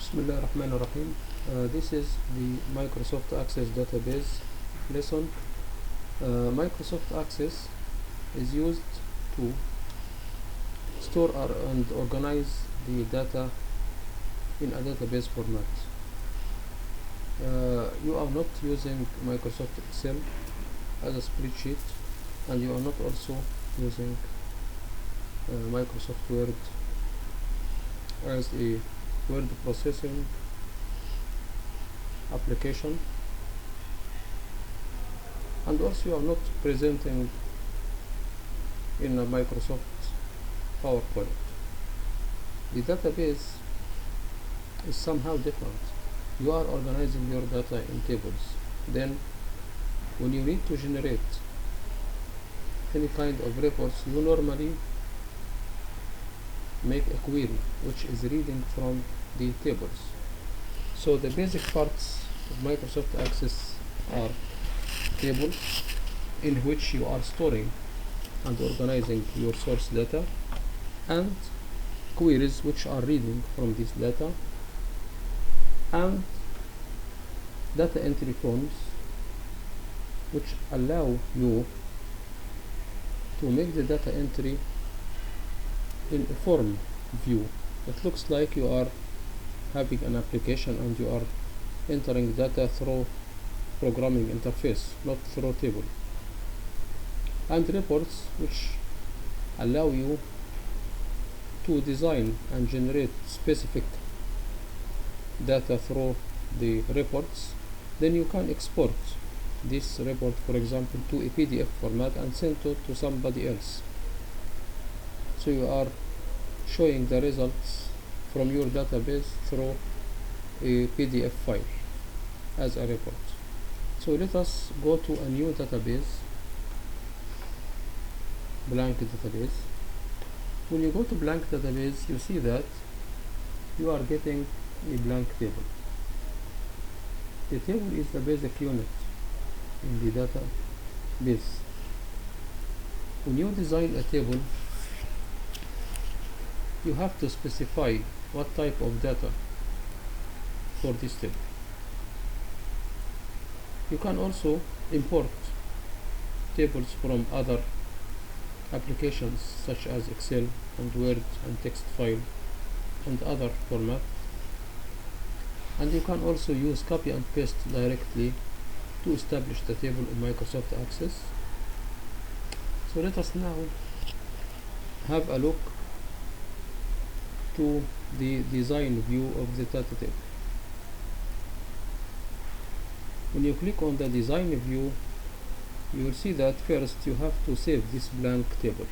Bismillah ar-Rahman ar-Rahim. This is the Microsoft Access database lesson. Microsoft Access is used to store and organize the data in a database format. You are not using Microsoft Excel as a spreadsheet, and you are not also using Microsoft Word as a word processing application, and also you are not presenting in a Microsoft PowerPoint. The database is somehow different. You are organizing your data in tables. Then when you need to generate any kind of reports, you normally make a query which is reading from the tables. So the basic parts of Microsoft Access are tables in which you are storing and organizing your source data, and queries which are reading from this data, and data entry forms which allow you to make the data entry in a form view. It looks like you are having an application and you are entering data through programming interface, not through table. And reports which allow you to design and generate specific data through the reports. Then you can export this report, for example, to a PDF format and send it to somebody else. So you are showing the results from your database through a PDF file as a report. So let us go to a new database, blank database. When you go to blank database, you see that you are getting a blank table. The table is the basic unit in the database. When you design a table, you have to specify what type of data for this table. You can also import tables from other applications such as Excel and Word and text file and other formats, and you can also use copy and paste directly to establish the table in Microsoft Access. So let us now have a look to the design view of the data table. When you click on the design view, you will see that first you have to save this blank table.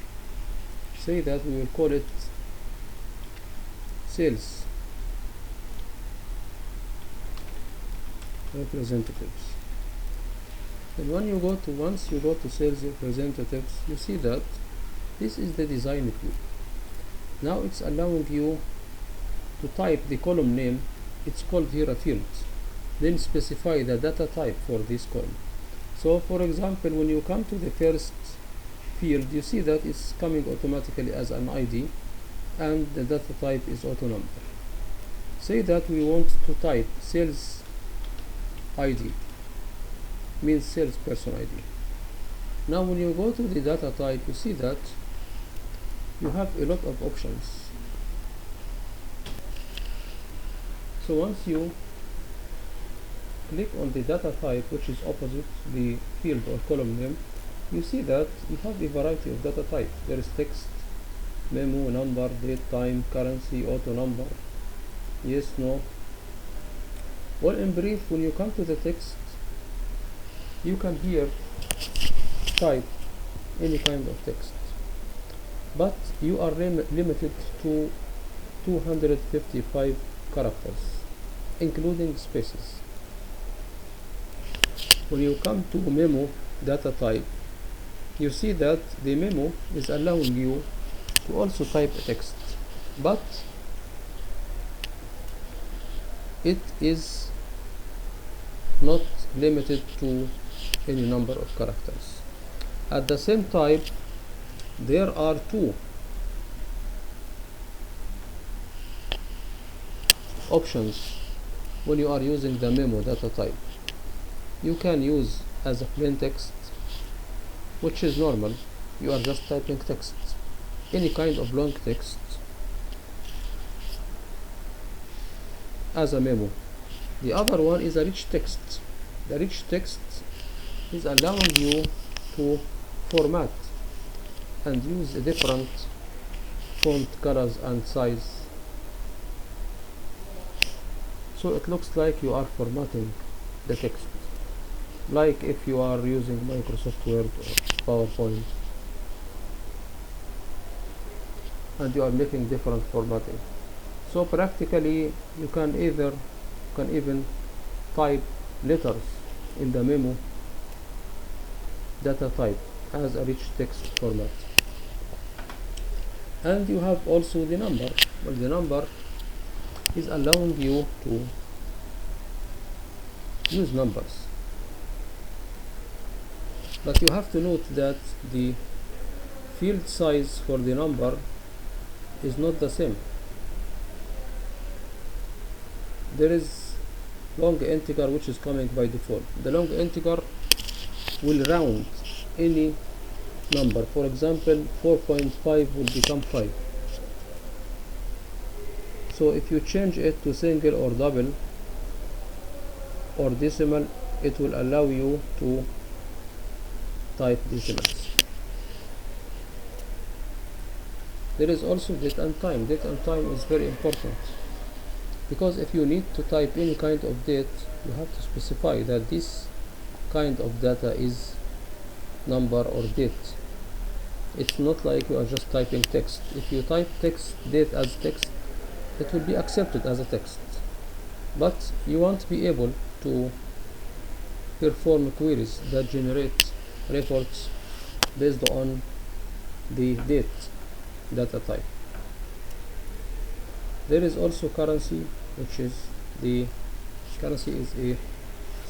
Say that we will call it sales representatives. And once you go to sales representatives, you see that this is the design view. Now it's allowing you to type the column name. It's called here a field. Then specify the data type for this column. So for example, when you come to the first field, you see that it's coming automatically as an ID, and the data type is auto number. Say that we want to type sales ID, means salesperson ID. Now when you go to the data type, you see that you have a lot of options. So once you click on the data type which is opposite the field or column name, you see that you have a variety of data type. There is text, memo, number, date, time, currency, auto number, yes, no. Well, in brief, when you come to the text, you can here type any kind of text, but you are limited to 255 characters, including spaces. When you come to memo data type, you see that the memo is allowing you to also type a text, but it is not limited to any number of characters. At the same time, there are two options when you are using the memo data type. You can use as a plain text, which is normal, you are just typing text, any kind of long text as a memo. The other one is a rich text. The rich text is allowing you to format and use different font colors and size, so it looks like you are formatting the text, like if you are using Microsoft Word or PowerPoint and you are making different formatting. So practically you can even type letters in the memo data type as a rich text format. And you have also the number. Well, the number is allowing you to use numbers, but you have to note that the field size for the number is not the same. There is long integer which is coming by default. The long integer will round any number. For example, 4.5 will become 5. So if you change it to single or double or decimal, it will allow you to type decimals. There is also date and time. Date and time is very important, because if you need to type any kind of date, you have to specify that this kind of data is number or date. It's not like you are just typing text. If you type text, date as text, it will be accepted as a text, but you won't be able to perform queries that generate reports based on the date data type. There is also currency, which is the currency is a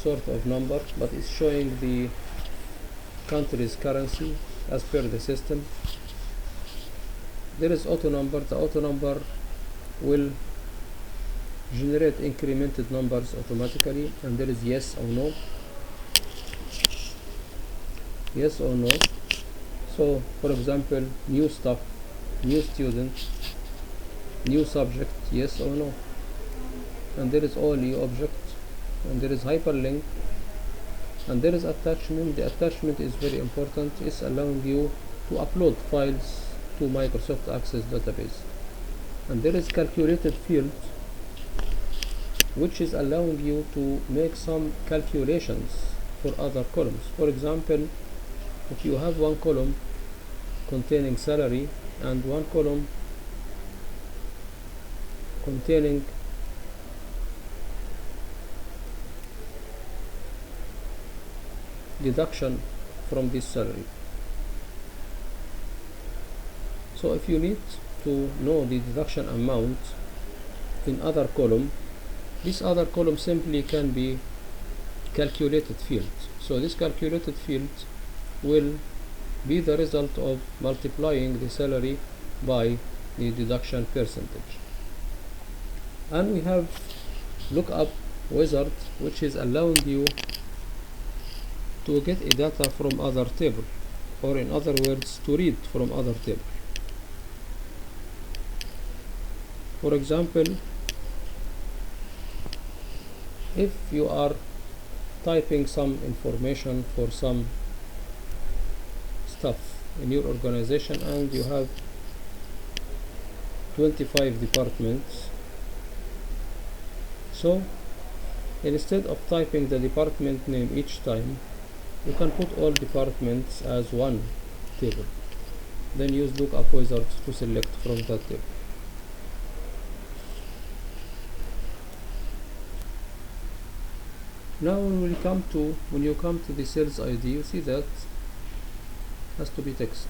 sort of number, but it's showing the country's currency as per the system. There is auto number. The auto number will generate incremented numbers automatically, and there is yes or no. Yes or no. So for example, new stuff, new student, new subject, yes or no. And there is only object, and there is hyperlink, and there is attachment. The attachment is very important. It's allowing you to upload files to Microsoft Access database. And there is calculated field, which is allowing you to make some calculations for other columns. For example, if you have one column containing salary and one column containing deduction from this salary. So if you need to know the deduction amount in other column, this other column simply can be calculated field. So this calculated field will be the result of multiplying the salary by the deduction percentage. And we have lookup wizard, which is allowing you to get a data from other table, or in other words, to read from other table. For example, if you are typing some information for some stuff in your organization and you have 25 departments, so instead of typing the department name each time, you can put all departments as one table, then use lookup wizard to select from that table. Now when you come to the sales ID, you see that has to be text.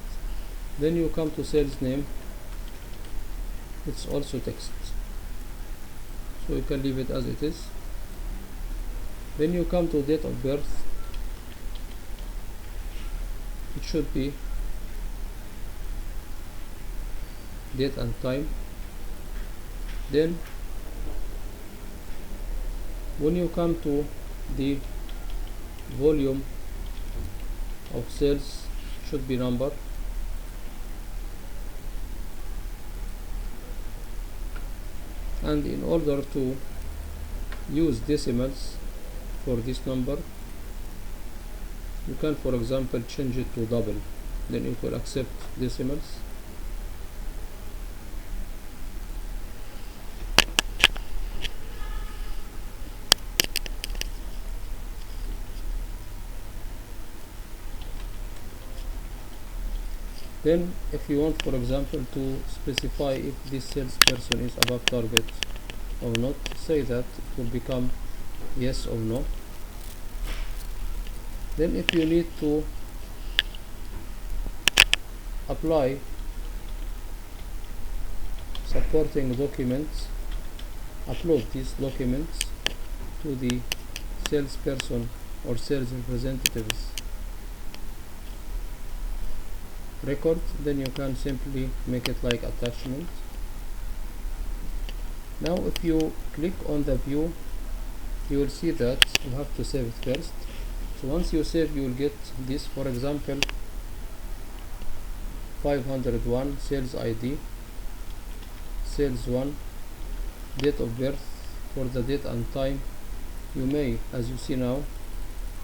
Then you come to sales name, it's also text, so you can leave it as it is. Then you come to date of birth, it should be date and time. Then When you come to the volume of cells, should be number, and in order to use decimals for this number, you can, for example, change it to double, then it will accept decimals. Then if you want, for example, to specify if this salesperson is above target or not, say that it will become yes or no. Then if you need to apply supporting documents, upload these documents to the salesperson or sales representatives record, then you can simply make it like attachment. Now if you click on the view, you will see that you have to save it first. So once you save, you will get this, for example, 501 sales ID, sales 1, date of birth. For the date and time, you may, as you see now,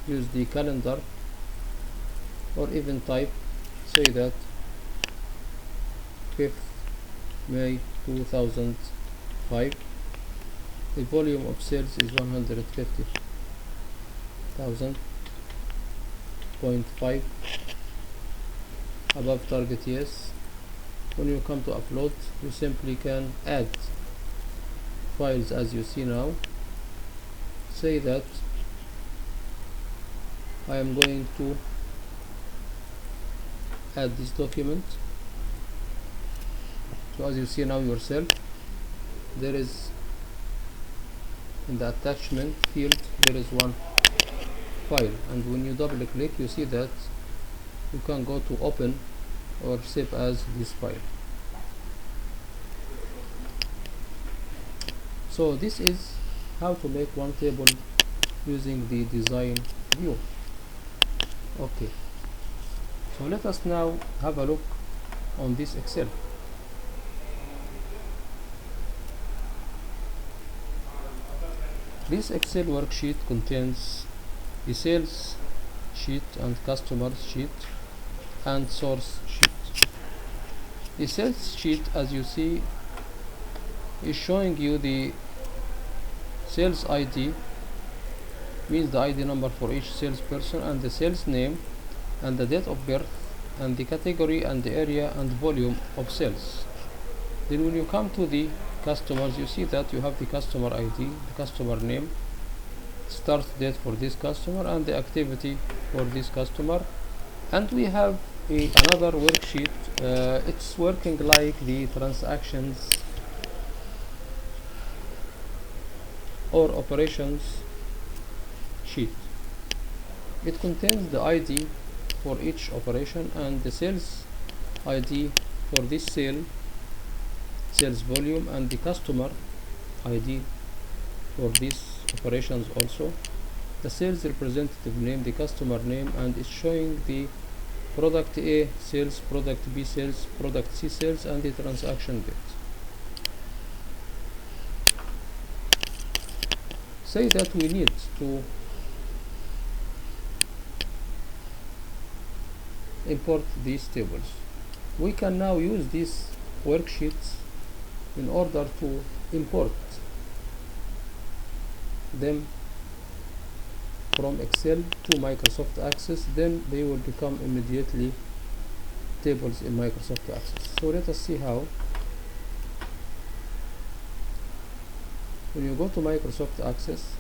use the calendar or even type, say that 5th May 2005. The volume of sales is 150,000.5, above target, yes. When you come to upload, you simply can add files as you see now. Say that I am going to add this document. So as you see now yourself, there is in the attachment field there is one file, and when you double click, you see that you can go to open or save as this file. So this is how to make one table using the design view. Okay, so let us now have a look on this Excel. This Excel worksheet contains the sales sheet and customer sheet and source sheet. The sales sheet, as you see, is showing you the sales ID, means the ID number for each salesperson, and the sales name and the date of birth and the category and the area and volume of sales. Then when you come to the customers, you see that you have the customer ID, the customer name, start date for this customer, and the activity for this customer. And we have another worksheet. It's working like the transactions or operations sheet. It contains the ID for each operation and the sales ID for this sales volume, and the customer ID for these operations also, the sales representative name, the customer name, and it's showing the product A sales, product B sales, product C sales, and the transaction date. Say that we need to import these tables. We can now use these worksheets in order to import them from Excel to Microsoft Access. Then they will become immediately tables in Microsoft Access. So let us see how. When you go to Microsoft Access,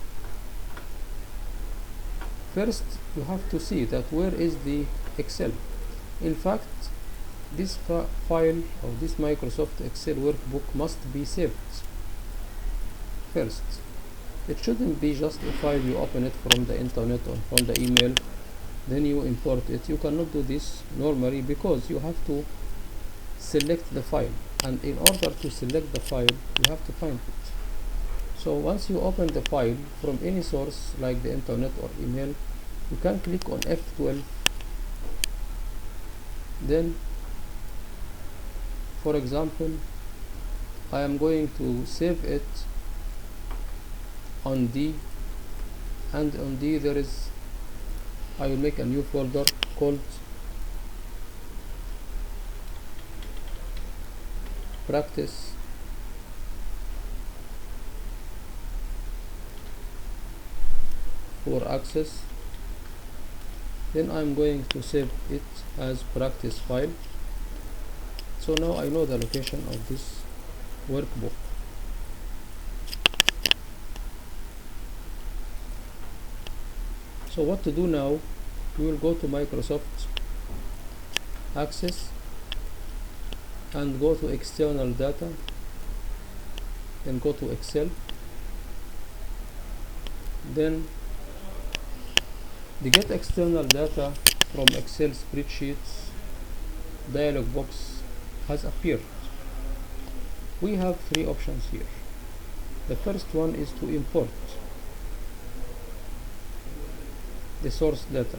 first you have to see that where is the Excel. In fact, this file of this Microsoft Excel workbook must be saved first. It shouldn't be just a file you open it from the internet or from the email, then you import it. You cannot do this normally because you have to select the file, and in order to select the file you have to find it. So once you open the file from any source like the internet or email, you can click on F12. Then, for example, I am going to save it on D, and on D I will make a new folder called practice for access. Then I'm going to save it as practice file. So now I know the location of this workbook. So what to do now? We will go to Microsoft Access and go to external data, then go to Excel. Then the get external data from Excel spreadsheets dialog box has appeared. We have three options here. The first one is to import the source data,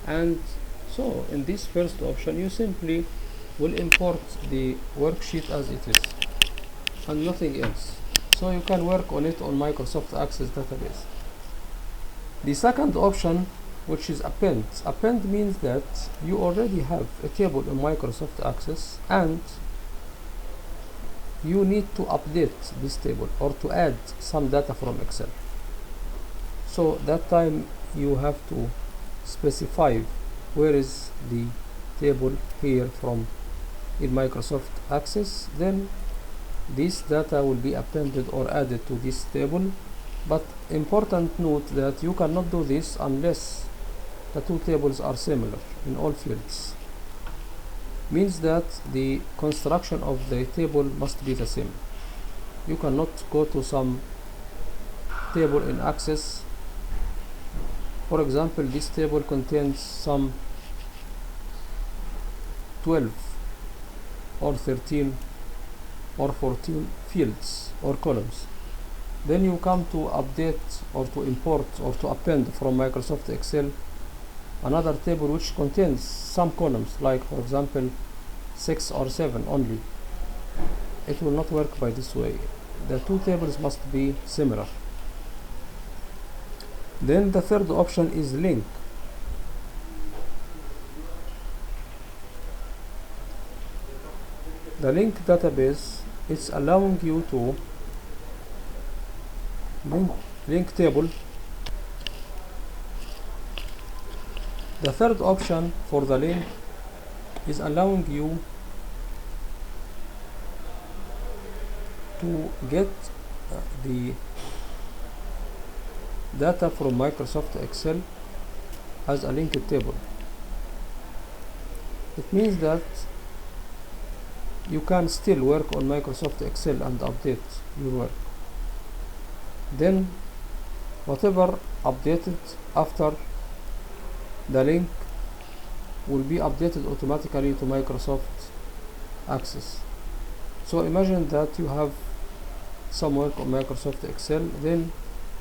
and so in this first option you simply will import the worksheet as it is and nothing else, so you can work on it on Microsoft Access database. The second option, which is append means that you already have a table in Microsoft Access and you need to update this table or to add some data from Excel. So that time you have to specify where is the table here from in Microsoft Access. Then this data will be appended or added to this table. But important note that you cannot do this unless the two tables are similar in all fields. Means that the construction of the table must be the same. You cannot go to some table in Access. For example, this table contains some 12 or 13 or 14 fields or columns. Then you come to update or to import or to append from Microsoft Excel another table which contains some columns, like for example 6 or 7 only. It will not work by this way. The two tables must be similar. Then the third option is link. The link database is allowing you to link table. The third option for the link is allowing you to get the data from Microsoft Excel as a linked table. It means that you can still work on Microsoft Excel and update your work. Then whatever updated after the link will be updated automatically to Microsoft Access. So imagine that you have some work on Microsoft Excel, then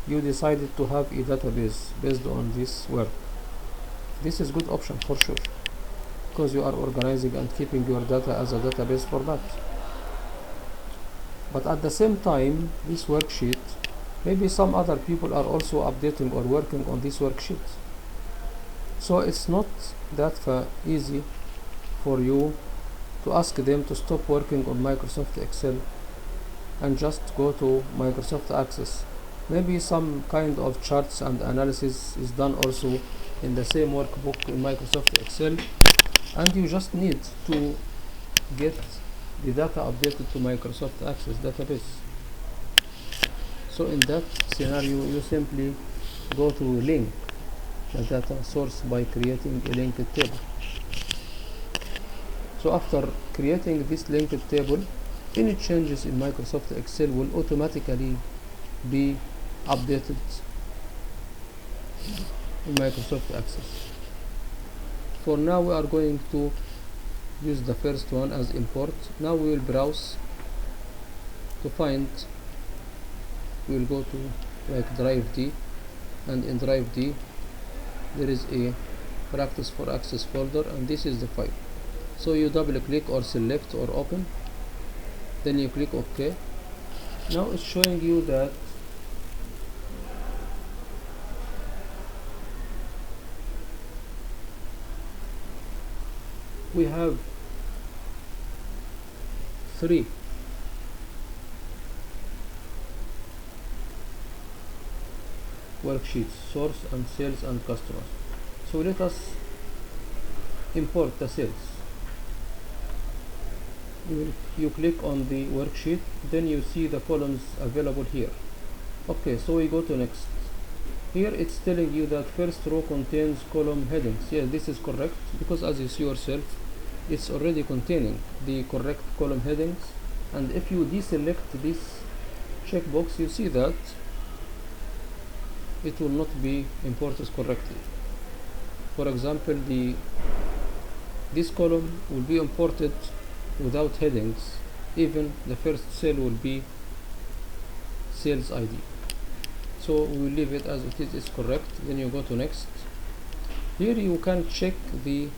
you decided to have a database based on this work. This is a good option for sure, because you are organizing and keeping your data as a database format. But at the same time, this worksheet, maybe some other people are also updating or working on this worksheet. So it's not that easy for you to ask them to stop working on Microsoft Excel and just go to Microsoft Access. Maybe some kind of charts and analysis is done also in the same workbook in Microsoft Excel, and you just need to get the data updated to Microsoft Access database. So in that scenario, you simply go to link the data source by creating a linked table. So after creating this linked table, any changes in Microsoft Excel will automatically be updated in Microsoft Access. For now we are going to use the first one as import. Now we will browse to find we'll go to like drive D, and in drive D there is a practice for access folder, and this is the file. So you double click or select or open, then you click OK. Now it's showing you that we have 3 worksheets: source and sales and customers. So let us import the sales. You click on the worksheet, then you see the columns available here. Okay, so we go to next. Here it's telling you that first row contains column headings. Yes, this is correct, because as you see yourself, it's already containing the correct column headings. And if you deselect this checkbox, you see that it will not be imported correctly. For example, this column will be imported without headings. Even the first cell will be sales ID. So we will leave it as it is. It's correct. Then you go to next. Here you can check the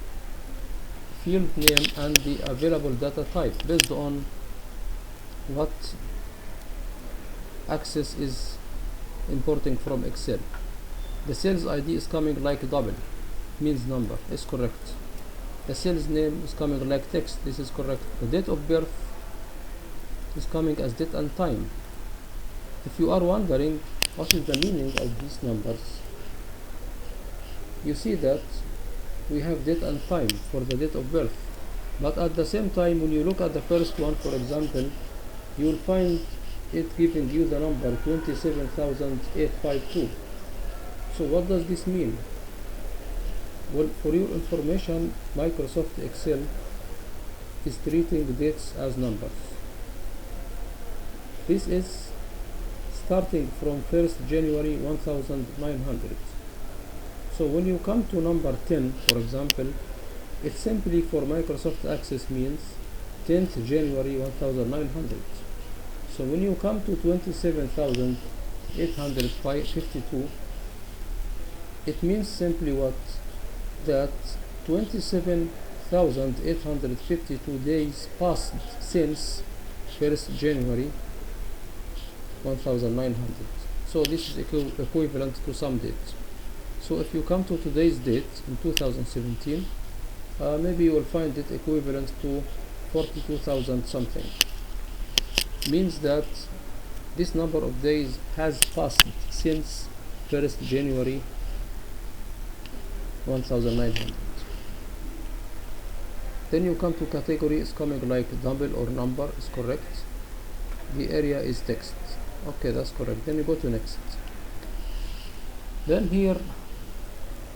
field name and the available data type based on what Access is importing from Excel. The sales ID is coming like double, means number, is correct. The sales name is coming like text, this is correct. The date of birth is coming as date and time. If you are wondering what is the meaning of these numbers, you see that we have date and time for the date of birth, but at the same time, when you look at the first one, for example, you will find it giving you the number 27,852. So what does this mean? Well, for your information, Microsoft Excel is treating dates as numbers. This is starting from 1st January 1900. So when you come to number 10, for example, it simply for Microsoft Access means 10th January 1900. So when you come to 27,852, it means simply what? That 27,852 days passed since 1st January 1900. So this is equivalent to some date. So if you come to today's date in 2017, maybe you will find it equivalent to 42,000 something. Means that this number of days has passed since 1st January 1900. Then you come to category, is coming like double or number, is correct. The area is text. Okay, that's correct. Then you go to next. Then here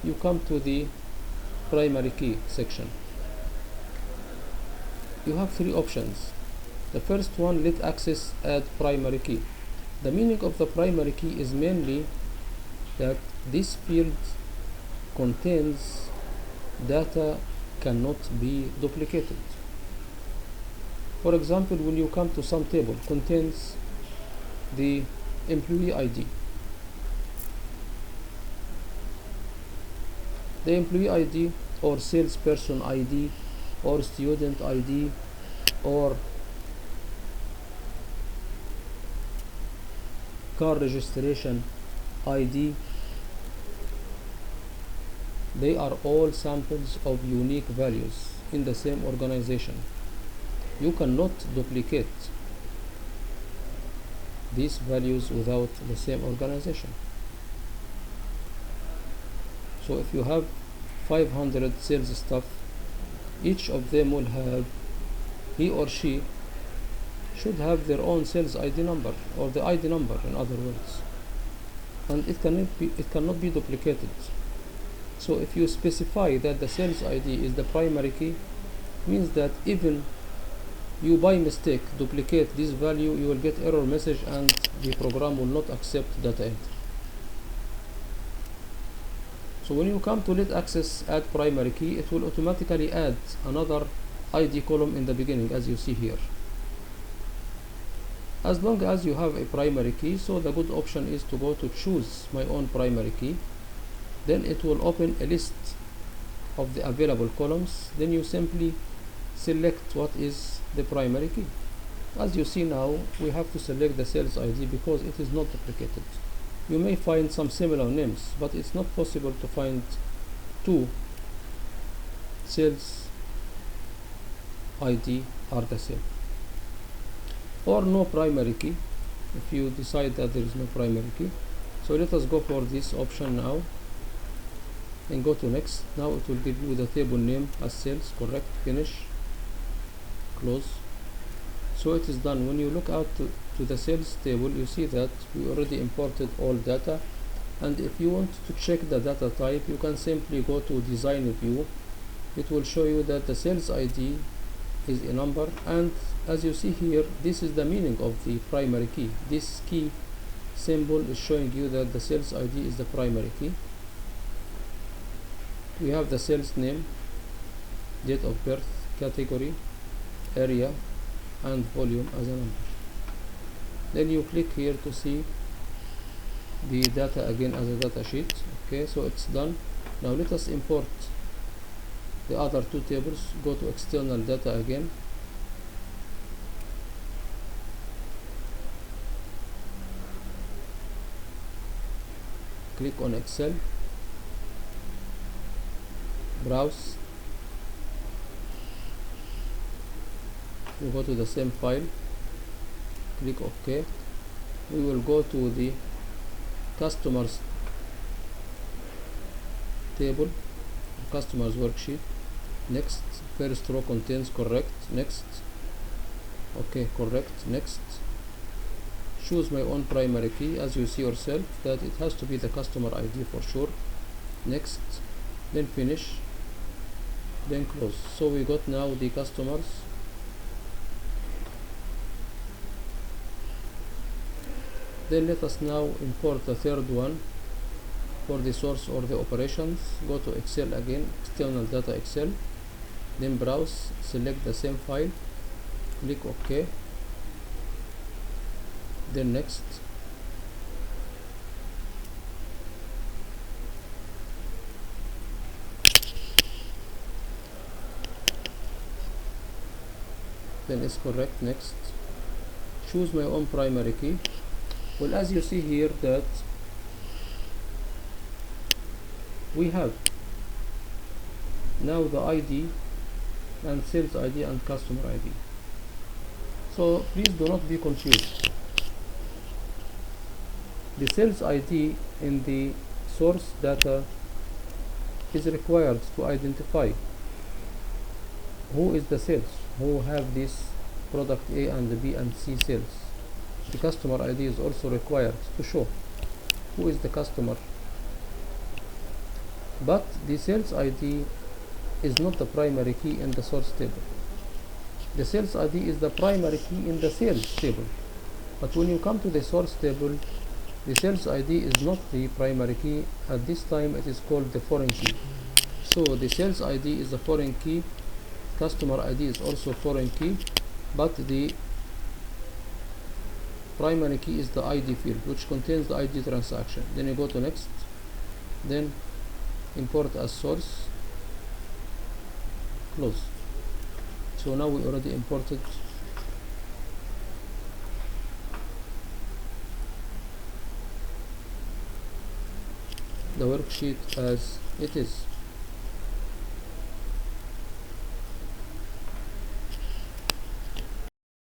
you come to the primary key section. You have 3 options. The first one, let Access add primary key. The meaning of the primary key is mainly that this field contains data cannot be duplicated. For example, when you come to some table, contains the employee ID. The employee ID or salesperson ID or student ID or car registration ID, they are all samples of unique values in the same organization. You cannot duplicate these values without the same organization. So if you have 500 sales staff, each of them will have, he or she should have their own sales ID number, or the ID number in other words, and it cannot be duplicated. So if you specify that the sales ID is the primary key, means that even you by mistake duplicate this value, you will get error message and the program will not accept data entry. So when you come to let Access add primary key, it will automatically add another ID column in the beginning, as you see here. as long as you have a primary key. So the good option is to go to choose my own primary key. Then it will open a list of the available columns. Then you simply select what is the primary key. As you see now, we have to select the sales ID because it is not duplicated. You may find some similar names, but it's not possible to find two sales ID are the same. Or no primary key, if you decide that there is no primary key. So let us go for this option now and go to next. Now it will give you the table name as sales, correct, finish, close. So it is done. When you look out to the sales table, you see that we already imported all data, and if you want to check the data type, you can simply go to design view. It will show you that the sales ID is a number, and as you see here, this is the meaning of the primary key. This key symbol is showing you that the sales ID is the primary key. We have the sales name, date of birth, category, area, and volume as a number. Then you click here to see the data again as a data sheet. Okay, so it's done. Now let us import the other two tables. Go to external data again, click on Excel, browse, you go to the same file, click OK. We will go to the customers table, customers worksheet. Next, first row contains correct, next, OK, correct, next. Choose my own primary key. As you see yourself that it has to be the customer ID for sure. Next, then finish, then close. So we got now the customers. Then let us now import the third one for the source or the operations. Go to Excel again, external data Excel, then browse, select the same file, click OK, then next. Then is correct, next. Choose my own primary key. Well, as you see here that we have now the ID and sales ID and customer ID. So please do not be confused. The sales ID in the source data is required to identify who is the sales, who have this product A and B and C sales. The customer ID is also required to show who is the customer, but the sales ID is not the primary key in the source table. The sales ID is the primary key in the sales table, but when you come to the source table, the sales ID is not the primary key. At this time it is called the foreign key. So the sales ID is the foreign key, customer ID is also foreign key, but the primary key is the ID field, which contains the ID transaction. Then you go to next, then import as source, close. So now we already imported the worksheet as it is.